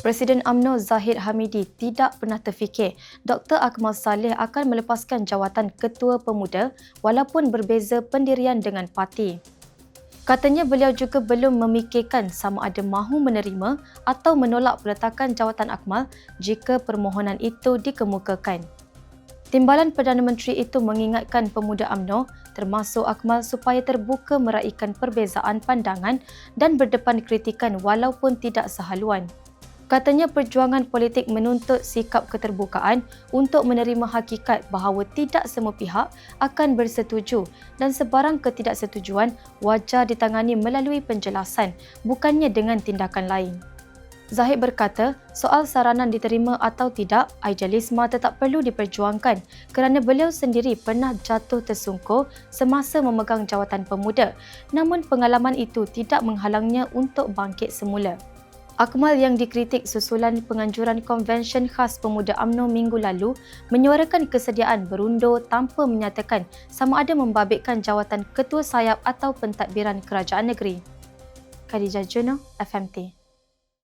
Presiden UMNO Zahid Hamidi tidak pernah terfikir Dr. Akmal Saleh akan melepaskan jawatan Ketua Pemuda walaupun berbeza pendirian dengan parti. Katanya beliau juga belum memikirkan sama ada mahu menerima atau menolak peletakan jawatan Akmal jika permohonan itu dikemukakan. Timbalan Perdana Menteri itu mengingatkan pemuda UMNO termasuk Akmal supaya terbuka meraihkan perbezaan pandangan dan berdepan kritikan walaupun tidak sehaluan. Katanya perjuangan politik menuntut sikap keterbukaan untuk menerima hakikat bahawa tidak semua pihak akan bersetuju dan sebarang ketidaksetujuan wajar ditangani melalui penjelasan, bukannya dengan tindakan lain. Zahid berkata, soal saranan diterima atau tidak, idealisme tetap perlu diperjuangkan kerana beliau sendiri pernah jatuh tersungkur semasa memegang jawatan pemuda, namun pengalaman itu tidak menghalangnya untuk bangkit semula. Akmal yang dikritik susulan penganjuran konvensyen khas pemuda UMNO minggu lalu menyuarakan kesediaan berundur tanpa menyatakan sama ada membabitkan jawatan ketua sayap atau pentadbiran kerajaan negeri. Khadijah Juno, FMT.